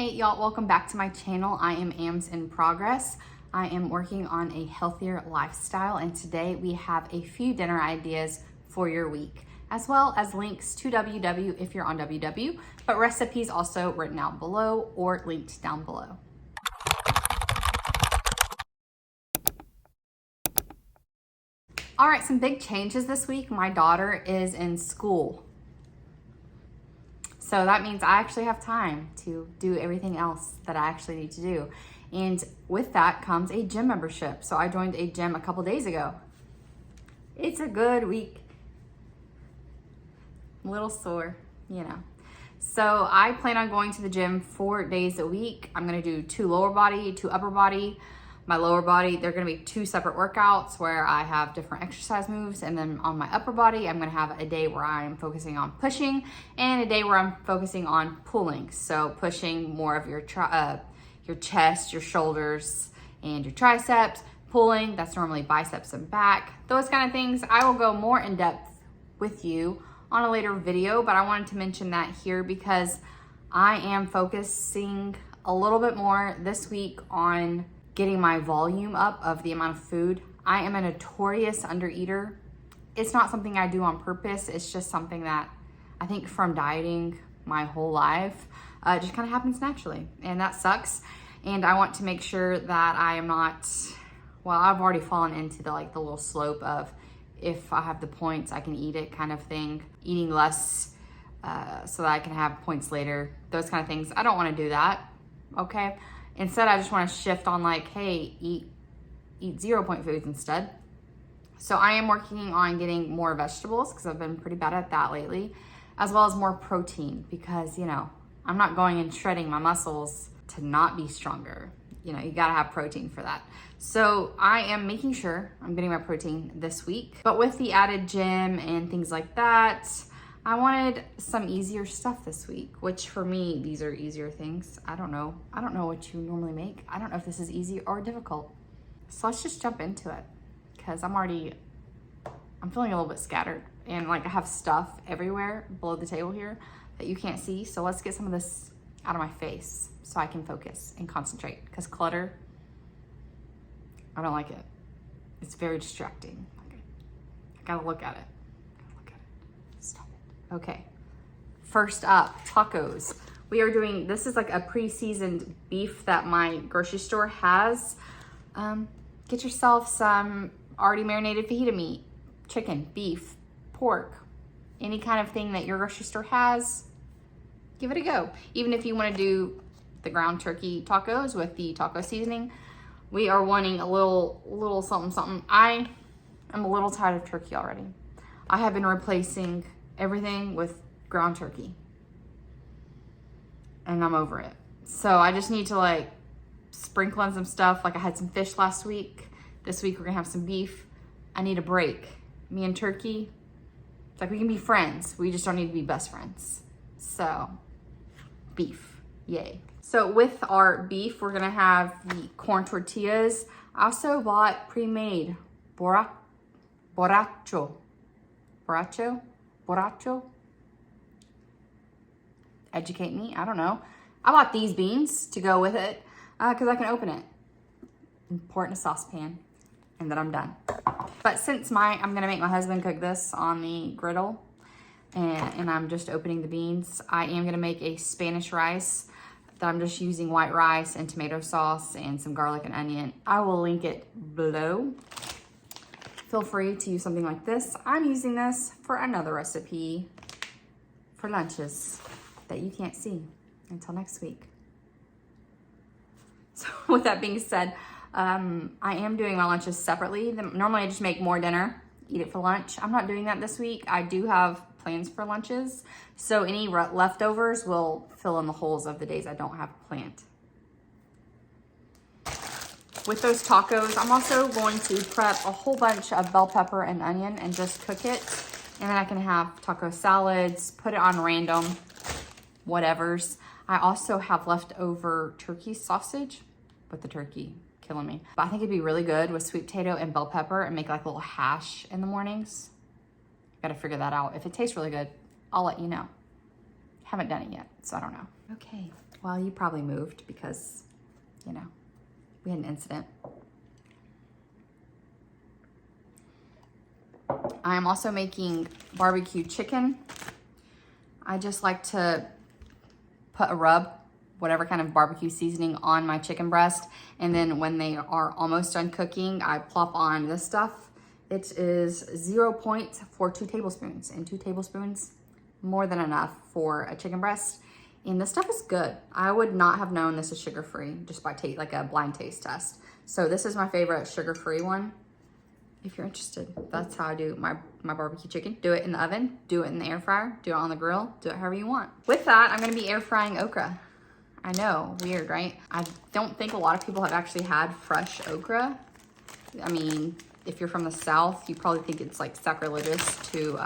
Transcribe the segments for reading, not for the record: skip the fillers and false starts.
Hey y'all, welcome back to my channel. I am Ams in Progress. I am working on a healthier lifestyle, and today we have a few dinner ideas for your week, as well as links to WW if you're on WW, but recipes also written out below or linked down below. All right, some big changes this week. My daughter is in school. So that means I actually have time to do everything else that I actually need to do. And with that comes a gym membership. So I joined a gym a couple days ago. It's a good week. A little sore, you know. So I plan on going to the gym 4 days a week. I'm gonna do 2 lower body, 2 upper body. My lower body, they're gonna be 2 separate workouts where I have different exercise moves, and then on my upper body, I'm gonna have a day where I'm focusing on pushing and a day where I'm focusing on pulling. So pushing more of your chest, your shoulders, and your triceps. Pulling, that's normally biceps and back. Those kind of things. I will go more in depth with you on a later video, but I wanted to mention that here because I am focusing a little bit more this week on getting my volume up of the amount of food. I am a notorious undereater. It's not something I do on purpose. It's just something that I think from dieting my whole life, it just kind of happens naturally, and that sucks. And I want to make sure that I am not, well, I've already fallen into the little slope of if I have the points, I can eat it kind of thing, eating less so that I can have points later, those kind of things. I don't want to do that, okay? Instead, I just want to shift on hey, eat 0-point foods instead. So I am working on getting more vegetables because I've been pretty bad at that lately, as well as more protein because, I'm not going and shredding my muscles to not be stronger. You gotta have protein for that. So I am making sure I'm getting my protein this week. But with the added gym and things like that, I wanted some easier stuff this week, which for me, these are easier things. I don't know what you normally make. I don't know if this is easy or difficult. So let's just jump into it because I'm feeling a little bit scattered and I have stuff everywhere below the table here that you can't see. So let's get some of this out of my face so I can focus and concentrate because clutter, I don't like it. It's very distracting. I gotta look at it. Stop it. Okay, first up, tacos. We are doing, this is a pre-seasoned beef that my grocery store has. Get yourself some already marinated fajita meat, chicken, beef, pork, any kind of thing that your grocery store has, give it a go. Even if you want to do the ground turkey tacos with the taco seasoning, we are wanting a little something. I am a little tired of turkey already. I have been replacing everything with ground turkey and I'm over it. So I just need to sprinkle in some stuff. I had some fish last week. This week we're gonna have some beef. I need a break. Me and turkey, it's we can be friends. We just don't need to be best friends. So beef, yay. So with our beef, we're gonna have the corn tortillas. I also bought pre-made borracho. Educate me, I don't know. I bought these beans to go with it because I can open it and pour it in a saucepan and then I'm done. But since I'm gonna make my husband cook this on the griddle and I'm just opening the beans, I am gonna make a Spanish rice that I'm just using white rice and tomato sauce and some garlic and onion. I will link it below. Feel free to use something like this. I'm using this for another recipe for lunches that you can't see until next week. So with that being said, I am doing my lunches separately. Normally I just make more dinner, eat it for lunch. I'm not doing that this week. I do have plans for lunches. So any leftovers will fill in the holes of the days I don't have planned. With those tacos, I'm also going to prep a whole bunch of bell pepper and onion and just cook it. And then I can have taco salads, put it on random whatevers. I also have leftover turkey sausage with the turkey killing me. But I think it'd be really good with sweet potato and bell pepper and make a little hash in the mornings. Gotta figure that out. If it tastes really good, I'll let you know. Haven't done it yet, so I don't know. Okay, Well, you probably moved because, you know, we had an incident. I am also making barbecue chicken. I just like to put a rub, whatever kind of barbecue seasoning, on my chicken breast. And then when they are almost done cooking, I plop on this stuff. It is 0.42 tablespoons, and 2 tablespoons, more than enough for a chicken breast. And this stuff is good. I would not have known this is sugar-free just by like a blind taste test. So this is my favorite sugar-free one. If you're interested, that's how I do my barbecue chicken. Do it in the oven, do it in the air fryer, do it on the grill, do it however you want. With that, I'm gonna be air frying okra. I know, weird, right? I don't think a lot of people have actually had fresh okra. I mean, if you're from the South, you probably think it's like sacrilegious to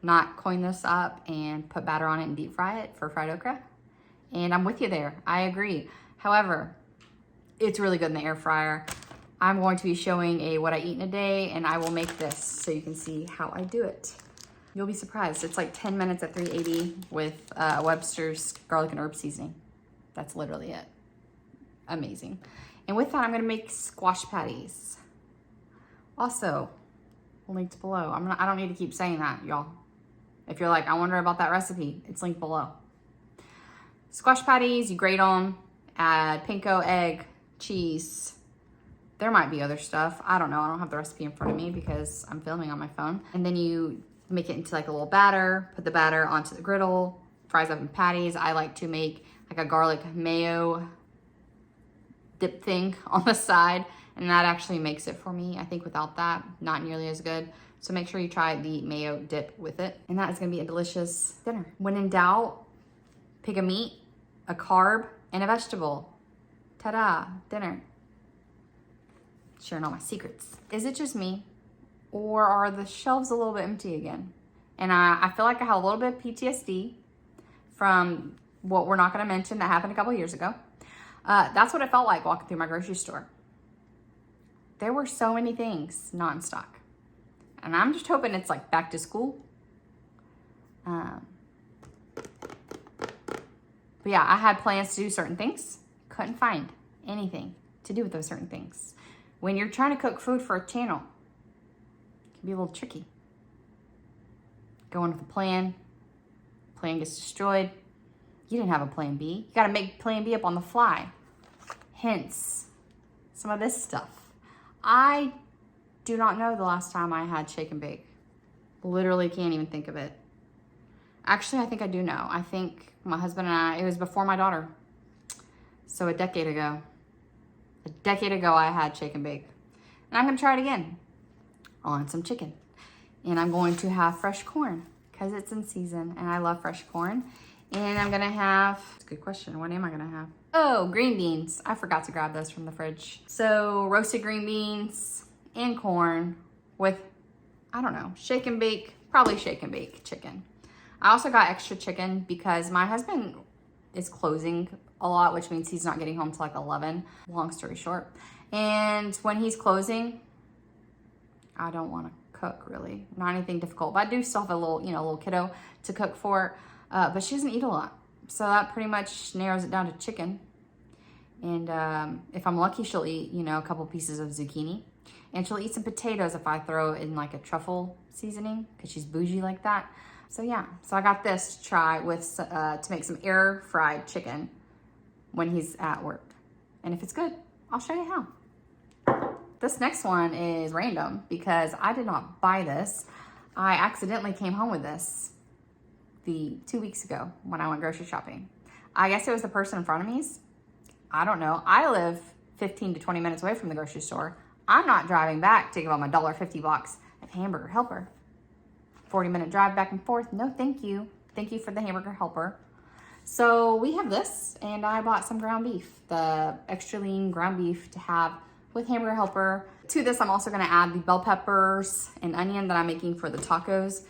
not coin this up and put batter on it and deep fry it for fried okra. And I'm with you there, I agree. However, it's really good in the air fryer. I'm going to be showing what I eat in a day, and I will make this so you can see how I do it. You'll be surprised. It's like 10 minutes at 380 with Webster's garlic and herb seasoning. That's literally it. Amazing. And with that, I'm gonna make squash patties. Also, linked below. I don't need to keep saying that, y'all. If you're like, I wonder about that recipe, it's linked below. Squash patties, you grate them, add panko, egg, cheese. There might be other stuff. I don't know. I don't have the recipe in front of me because I'm filming on my phone. And then you make it into like a little batter, put the batter onto the griddle, fries up in patties. I like to make like a garlic mayo dip thing on the side, and that actually makes it for me. I think without that, not nearly as good. So make sure you try the mayo dip with it. And that is gonna be a delicious dinner. When in doubt, pick a meat, a carb, and a vegetable. Ta-da, dinner. Sharing all my secrets. Is it just me, or are the shelves a little bit empty again? And I feel like I have a little bit of PTSD from what we're not gonna mention that happened a couple years ago. That's what it felt like walking through my grocery store. There were so many things not in stock. And I'm just hoping it's like back to school. But yeah, I had plans to do certain things. Couldn't find anything to do with those certain things. When you're trying to cook food for a channel, it can be a little tricky. Going with a plan gets destroyed. You didn't have a plan B. You gotta make plan B up on the fly. Hence, some of this stuff. I do not know the last time I had shake and bake. Literally can't even think of it. Actually, I think I do know. I think my husband and I, it was before my daughter. So a decade ago I had shake and bake. And I'm gonna try it again on some chicken. And I'm going to have fresh corn because it's in season and I love fresh corn. And I'm gonna have, it's a good question, what am I gonna have? Oh, green beans. I forgot to grab those from the fridge. So roasted green beans and corn with, I don't know, shake and bake, probably shake and bake chicken. I also got extra chicken because my husband is closing a lot, which means he's not getting home till like 11, long story short. And when he's closing, I don't wanna cook really, not anything difficult, but I do still have a little, a little kiddo to cook for. But she doesn't eat a lot. So that pretty much narrows it down to chicken. And if I'm lucky, she'll eat, a couple pieces of zucchini. And she'll eat some potatoes if I throw in like a truffle seasoning, because she's bougie like that. So yeah, so I got this to try with, to make some air fried chicken when he's at work. And if it's good, I'll show you how. This next one is random because I did not buy this. I accidentally came home with this 2 weeks ago when I went grocery shopping. I guess it was the person in front of me's. I don't know. I live 15 to 20 minutes away from the grocery store. I'm not driving back to give them a $1.50 box of Hamburger Helper. 40-minute drive back and forth. No, thank you. Thank you for the Hamburger Helper. So we have this, and I bought some ground beef, the extra lean ground beef to have with Hamburger Helper. To this, I'm also gonna add the bell peppers and onion that I'm making for the tacos,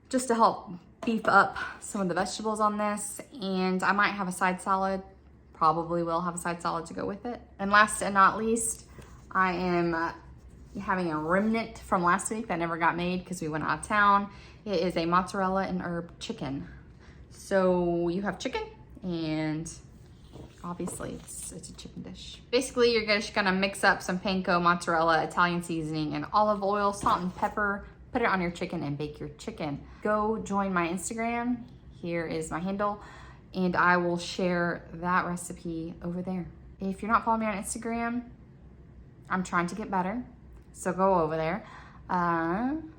just to help beef up some of the vegetables on this. And I might have a side salad, probably will have a side salad to go with it. And last and not least, I am having a remnant from last week that never got made because we went out of town. It is a mozzarella and herb chicken. So you have chicken and Obviously, it's a chicken dish. Basically, you're just gonna mix up some panko, mozzarella, Italian seasoning, and olive oil, salt and pepper. Put it on your chicken and bake your chicken. Go join my Instagram. Here is my handle, and I will share that recipe over there. If you're not following me on Instagram, I'm trying to get better, so go over there. I'm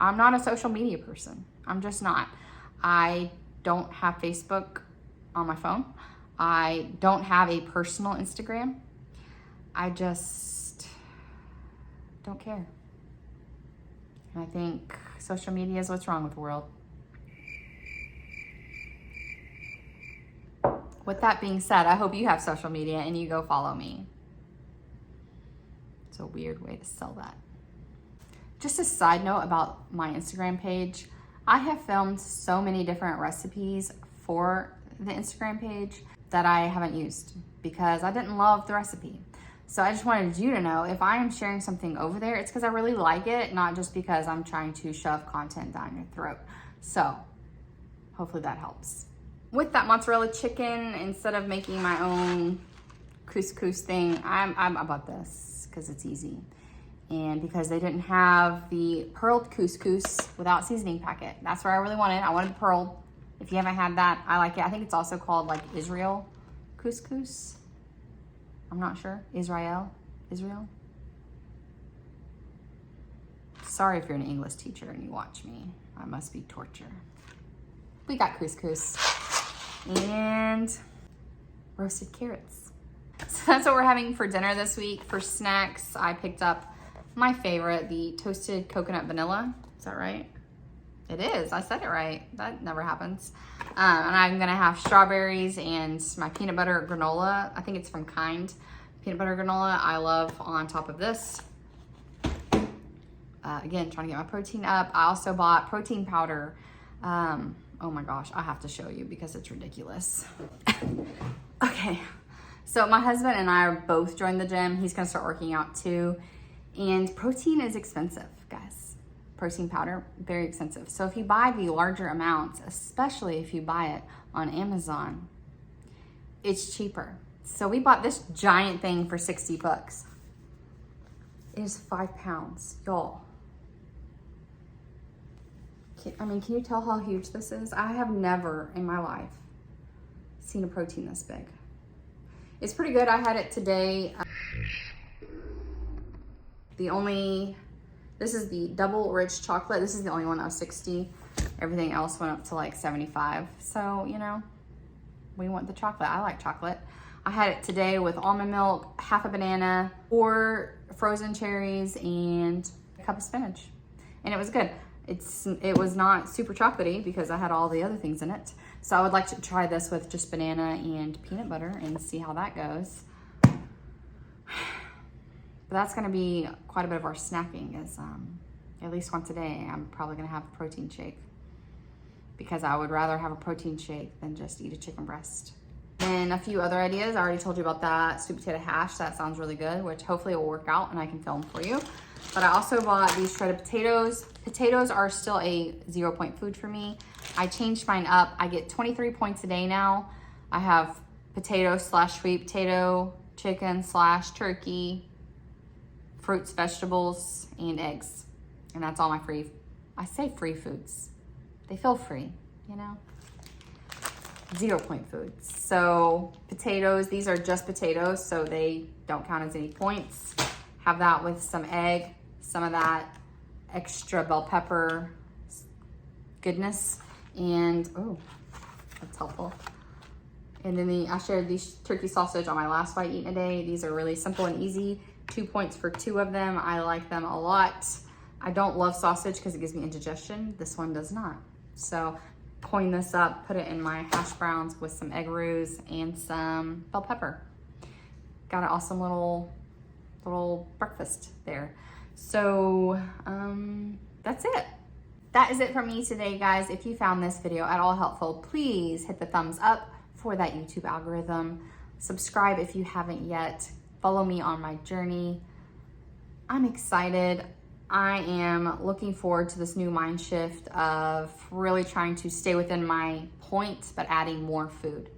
not a social media person. I'm just not. I don't have Facebook on my phone. I don't have a personal Instagram. I just don't care. And I think social media is what's wrong with the world. With that being said, I hope you have social media and you go follow me. It's a weird way to sell that. Just a side note about my Instagram page. I have filmed so many different recipes for the Instagram page that I haven't used because I didn't love the recipe. So I just wanted you to know if I am sharing something over there, it's because I really like it, not just because I'm trying to shove content down your throat. So hopefully that helps. With that mozzarella chicken, instead of making my own couscous thing, I'm about this because it's easy. And because they didn't have the pearled couscous without seasoning packet. That's what I really wanted. I wanted the pearled. If you haven't had that, I like it. I think it's also called like Israel couscous. I'm not sure. Israel? Sorry if you're an English teacher and you watch me. I must be torture. We got couscous and roasted carrots. So that's what we're having for dinner this week. For snacks, I picked up my favorite, the toasted coconut vanilla. Is that right? It is. I said it right. That never happens. And I'm gonna have strawberries and my peanut butter granola. I think it's from Kind. Peanut butter granola I love on top of this. Again, trying to get my protein up. I also bought protein powder. Oh my gosh, I have to show you because it's ridiculous. Okay, so my husband and I are both joined the gym. He's gonna start working out too. And protein is expensive, guys. Protein powder, very expensive. So if you buy the larger amounts, especially if you buy it on Amazon, it's cheaper. So we bought this giant thing for 60 bucks. It is 5 pounds, y'all. Can you tell how huge this is? I have never in my life seen a protein this big. It's pretty good. I had it today. This is the double rich chocolate. This is the only one that was 60. Everything else went up to like 75. So, you know, we want the chocolate. I like chocolate. I had it today with almond milk, half a banana, 4 frozen cherries, and a cup of spinach. And it was good. It was not super chocolatey because I had all the other things in it. So I would like to try this with just banana and peanut butter and see how that goes. But that's gonna be quite a bit of our snacking is at least once a day, I'm probably gonna have a protein shake because I would rather have a protein shake than just eat a chicken breast. And a few other ideas. I already told you about that sweet potato hash. That sounds really good, which hopefully it will work out and I can film for you. But I also bought these shredded potatoes. Potatoes are still a 0-point food for me. I changed mine up. I get 23 points a day now. I have potato / sweet potato, chicken / turkey, fruits, vegetables, and eggs. And that's all my I say free foods. They feel free, you know? 0-point foods. So potatoes, these are just potatoes, so they don't count as any points. Have that with some egg, some of that extra bell pepper goodness, and oh, that's helpful. And then I shared these turkey sausage on my last bite eaten a day. These are really simple and easy. 2 points for 2 of them. I like them a lot. I don't love sausage because it gives me indigestion. This one does not. So coin this up, put it in my hash browns with some egg roux and some bell pepper. Got an awesome little breakfast there. So that's it. That is it for me today, guys. If you found this video at all helpful, please hit the thumbs up for that YouTube algorithm. Subscribe if you haven't yet. Follow me on my journey. I'm excited. I am looking forward to this new mind shift of really trying to stay within my point, but adding more food.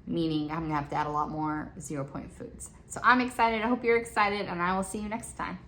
meaning I'm gonna have to add a lot more 0 point foods. So I'm excited. I hope you're excited, and I will see you next time.